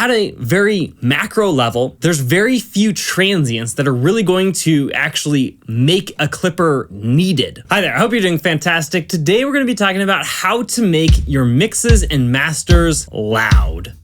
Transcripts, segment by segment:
at a very macro level, there's very few transients that are really going to actually make a clipper needed. Hi there, I hope you're doing fantastic. Today we're going to be talking about how to make your mixes and masters loud.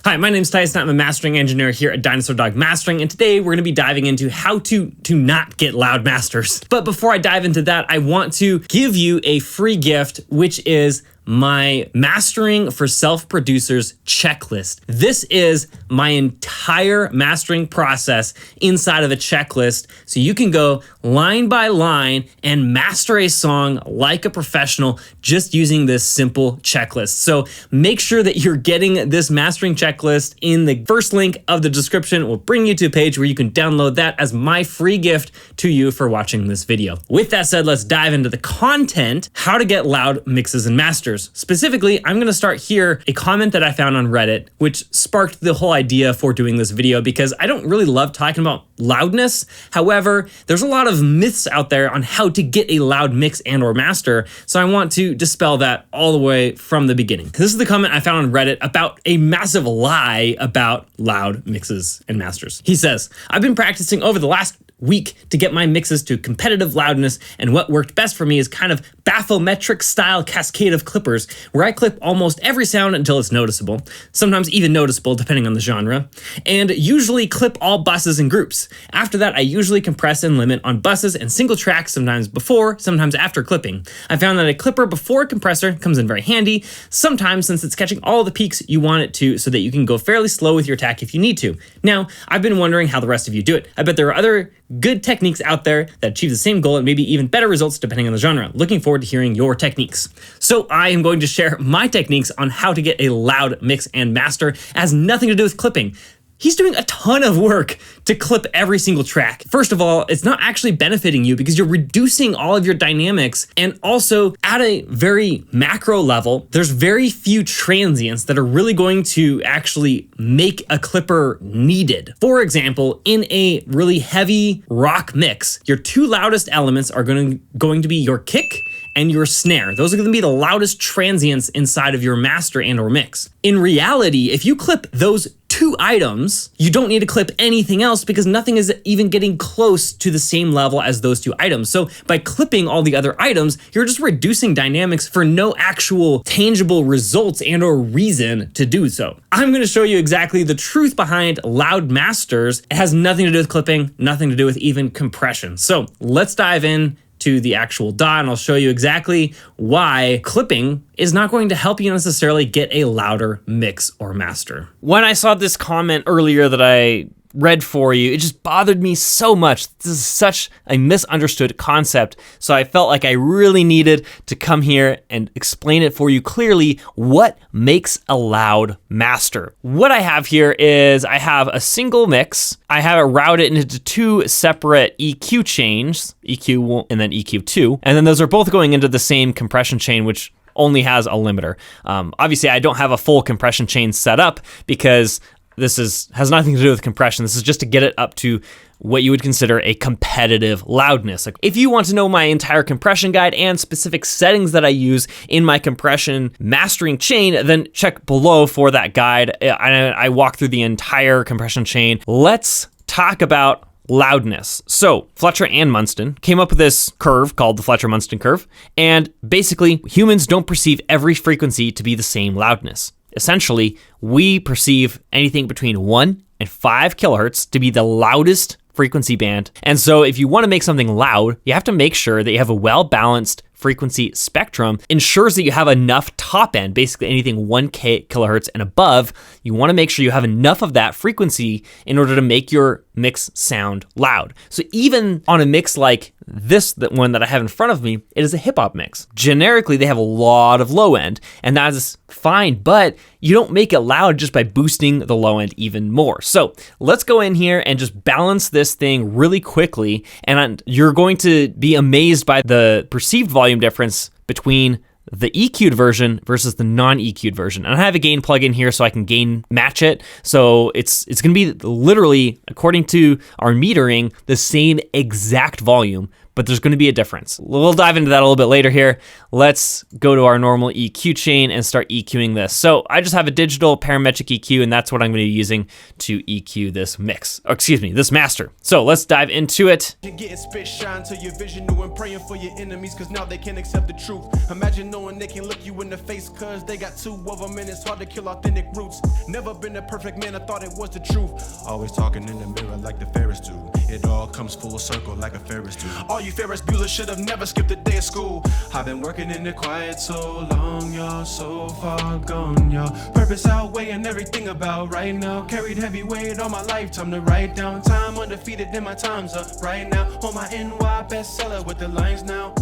Hi, my name's Tyson. I'm a mastering engineer here at Dinosaur Dog Mastering, and today we're going to be diving into how to not get loud masters. But before I dive into that, I want to give you a free gift, which is my Mastering for Self-Producers checklist. This is my entire mastering process inside of a checklist, so you can go line by line and master a song like a professional just using this simple checklist. So make sure that you're getting this mastering checklist in the first link of the description. Will bring you to a page where you can download that as my free gift to you for watching this video. With that said, let's dive into the content, how to get loud mixes and masters. Specifically, I'm going to start here a comment that I found on Reddit, which sparked the whole idea for doing this video because I don't really love talking about loudness. However, there's a lot of myths out there on how to get a loud mix and or master, so I want to dispel that all the way from the beginning. This is the comment I found on Reddit about a massive lie about loud mixes and masters. He says, I've been practicing over the last week to get my mixes to competitive loudness, and what worked best for me is kind of bathymetric style cascade of clippers where I clip almost every sound until it's noticeable, sometimes even noticeable depending on the genre, and usually clip all buses and groups. After that, I usually compress and limit on buses and single tracks, sometimes before, sometimes after clipping. I found that a clipper before a compressor comes in very handy, sometimes since it's catching all the peaks you want it to so that you can go fairly slow with your attack if you need to. Now, I've been wondering how the rest of you do it. I bet there are other good techniques out there that achieve the same goal and maybe even better results depending on the genre. Looking forward to hearing your techniques. So I am going to share my techniques on how to get a loud mix and master. It has nothing to do with clipping. He's doing a ton of work to clip every single track. First of all, it's not actually benefiting you because you're reducing all of your dynamics, and also at a very macro level, there's very few transients that are really going to actually make a clipper needed. For example, in a really heavy rock mix, your two loudest elements are going to be your kick and your snare. Those are going to be the loudest transients inside of your master and or mix. In reality, if you clip those two items, you don't need to clip anything else because nothing is even getting close to the same level as those two items. So by clipping all the other items, you're just reducing dynamics for no actual tangible results and or reason to do so. I'm going to show you exactly the truth behind loud masters. It has nothing to do with clipping, nothing to do with even compression. So let's dive in to the actual DAW, and I'll show you exactly why clipping is not going to help you necessarily get a louder mix or master. When I saw this comment earlier that I read for you, it just bothered me so much. This is such a misunderstood concept, so I felt like I really needed to come here and explain it for you clearly. What makes a loud master? What I have here is I have a single mix. I have it routed into two separate EQ chains, EQ1 and then EQ2, and then those are both going into the same compression chain, which only has a limiter. Obviously, I don't have a full compression chain set up because this has nothing to do with compression. This is just to get it up to what you would consider a competitive loudness. If you want to know my entire compression guide and specific settings that I use in my compression mastering chain, then check below for that guide. I walk through the entire compression chain. Let's talk about loudness. So Fletcher and Munston came up with this curve called the Fletcher-Munston curve, and basically humans don't perceive every frequency to be the same loudness. Essentially, we perceive anything between 1 and 5 kilohertz to be the loudest frequency band. And so if you want to make something loud, you have to make sure that you have a well-balanced frequency spectrum. Ensures that you have enough top end, basically anything 1 kilohertz and above. You want to make sure you have enough of that frequency in order to make your mix sound loud. So even on a mix like this one that I have in front of me, it is a hip hop mix. Generically, they have a lot of low end, and that is fine, but you don't make it loud just by boosting the low end even more. So let's go in here and just balance this thing really quickly, and you're going to be amazed by the perceived volume difference between the EQ'd version versus the non-EQ'd version. And I have a gain plugin here so I can gain match it. So it's going to be literally, according to our metering, the same exact volume, but there's going to be a difference. We'll dive into that a little bit later here. Let's go to our normal EQ chain and start EQing this. So I just have a digital parametric EQ, and that's what I'm going to be using to EQ this mix, or excuse me, this master. So let's dive into it. You're getting spit shine to your vision, new and praying for your enemies, cause now they can't accept the truth. Imagine knowing they can look you in the face, cause they got two of them, and it's hard to kill authentic roots. Never been a perfect man, I thought it was the truth. Always talking in the mirror like the Ferris do. It all comes full circle like a Ferris do. All you Ferris Bueller should have never skipped a day of school. I've been working in the quiet so long, y'all, so far gone, y'all. Purpose outweighing everything about right now. Carried heavy weight all my lifetime to write down. Time undefeated, then my time's up right now. On my NY bestseller with the lines now.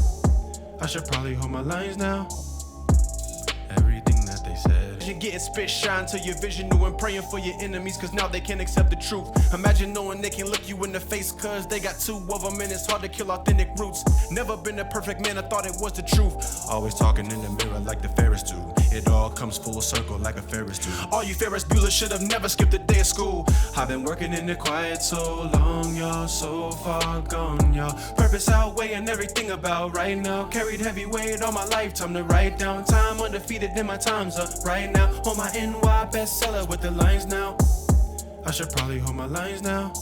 I should probably hold my lines now. Everything that they said. You're getting spit shine to your vision, new and praying for your enemies, cause now they can't accept the truth. Imagine knowing they can look you in the face, cause they got two of them, and it's hard to kill authentic roots. Never been a perfect man, I thought it was the truth. Always talking in the mirror like the Ferris do. It all comes full circle like a Ferris do. All you Ferris Bueller should have never skipped a day of school. I've been working in the quiet so long, y'all, so far gone, y'all. Purpose outweighing everything about right now. Carried heavy weight all my lifetime to write down. Time undefeated, then my time's up right now. On my NY bestseller with the lines now. I should probably hold my lines now.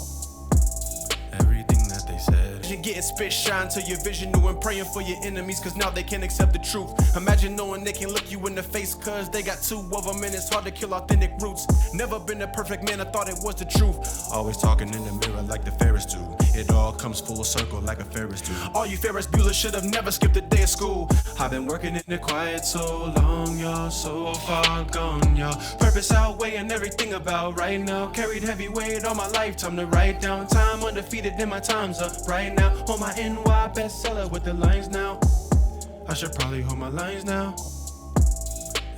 Everything that they said. You're getting spit shine to your vision, new and praying for your enemies, cause now they can't accept the truth. Imagine knowing they can look you in the face, cause they got two of them, and it's hard to kill authentic roots. Never been a perfect man, I thought it was the truth. Always talking in the mirror like the Ferris do. It all comes full circle like a Ferris do. All you Ferris Bueller should have never skipped a day of school. I've been working in the quiet so long, y'all, so far gone, y'all. Purpose outweighing everything about right now. Carried heavy weight all my lifetime to write down. Time undefeated, then my time's up right now. On my NY bestseller with the lines now. I should probably hold my lines now.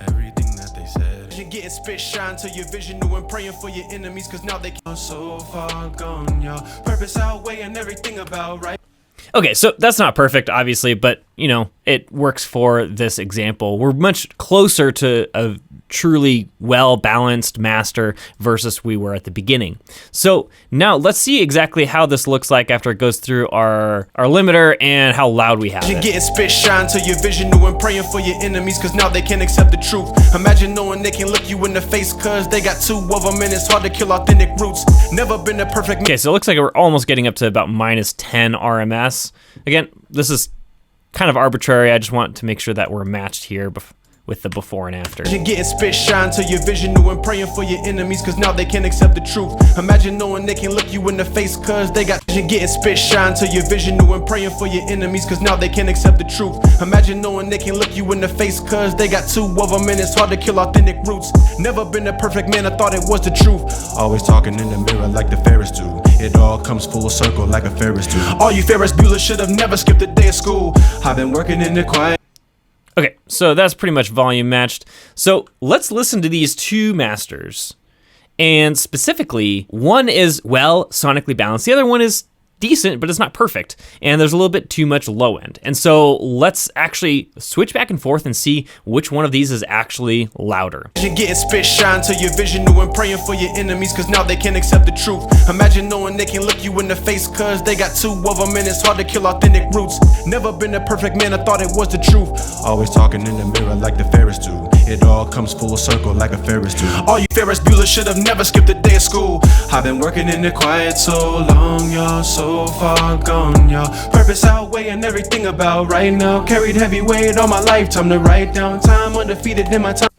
Everything that they said. You're getting spit shine to your vision, new and praying for your enemies, cause now they can't. So far gone, y'all. Purpose outweighing everything about right. Okay, so that's not perfect, obviously, but, you know, it works for this example. We're much closer to a truly well-balanced master versus we were at the beginning. So now let's see exactly how this looks like after it goes through our limiter and how loud we have You're it. getting spit shine to your vision, new and praying for your enemies, cause now they can't accept the truth. Imagine knowing they can look you in the face, cause they got two of them, and it's hard to kill authentic roots. Never been a perfect man. Okay, so it looks like we're almost getting up to about minus 10 RMS. Again, this is kind of arbitrary. I just want to make sure that we're matched here with the before and after. You're getting spit shine to your vision, new and praying for your enemies, cause now they can't accept the truth. Imagine knowing they can look you in the face, cause they got. You're getting spit shine to your vision, new and praying for your enemies, cause now they can't accept the truth. Imagine knowing they can look you in the face, cause they got two of them, and it's hard to kill authentic roots. Never been a perfect man, I thought it was the truth. Always talking in the mirror like the Ferris do. It all comes full circle like a Ferris do. All you Ferris Bueller should have never skipped a day of school. I've been working in the quiet. Okay, so that's pretty much volume matched. So let's listen to these two masters. And specifically, one is well sonically balanced. The other one is decent, but it's not perfect. And there's a little bit too much low end. And so let's actually switch back and forth and see which one of these is actually louder. You're getting spit shine to your vision, new and praying for your enemies, cause now they can't accept the truth. Imagine knowing they can look you in the face, cause they got two of them, and it's hard to kill authentic roots. Never been a perfect man, I thought it was the truth. Always talking in the mirror like the Ferris do. It all comes full circle like a Ferris do. All you Ferris Bueller should have never skipped a day of school. I've been working in the quiet so long, y'all, so far gone, y'all. Purpose outweighing everything about right now. Carried heavy weight all my lifetime to write down. Time undefeated, then my time.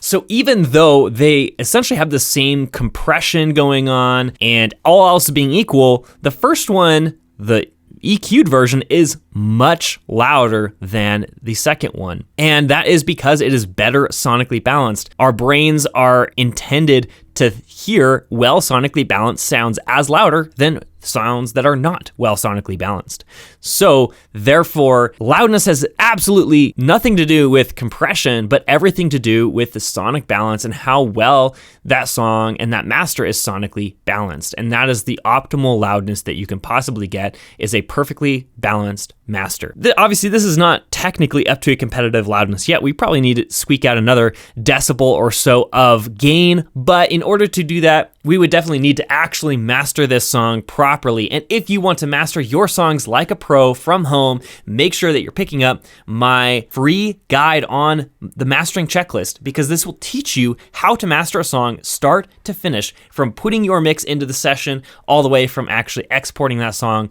So even though they essentially have the same compression going on and all else being equal, the first one, the EQ'd version, is much louder than the second one. And that is because it is better sonically balanced. Our brains are intended to hear well sonically balanced sounds as louder than sounds that are not well sonically balanced. So therefore, loudness has absolutely nothing to do with compression, but everything to do with the sonic balance and how well that song and that master is sonically balanced. And that is the optimal loudness that you can possibly get, is a perfectly balanced master. Obviously, this is not technically up to a competitive loudness yet. We probably need to squeak out another decibel or so of gain, but in order to do that, we would definitely need to actually master this song properly. And if you want to master your songs like a pro from home, make sure that you're picking up my free guide on the mastering checklist, because this will teach you how to master a song start to finish, from putting your mix into the session all the way from actually exporting that song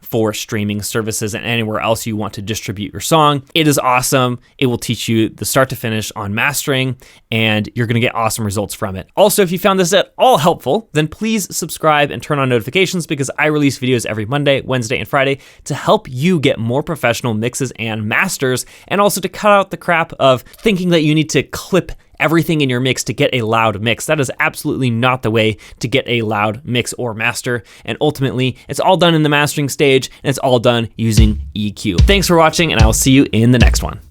for streaming services and anywhere else you want to distribute your song. It is awesome. It will teach you the start to finish on mastering, and you're going to get awesome results from it. Also, if you found this at all helpful, then please subscribe and turn on notifications, because I release videos every Monday, Wednesday, and Friday to help you get more professional mixes and masters, and also to cut out the crap of thinking that you need to clip everything in your mix to get a loud mix. That is absolutely not the way to get a loud mix or master. And ultimately, it's all done in the mastering stage, and it's all done using EQ. Thanks for watching, and I will see you in the next one.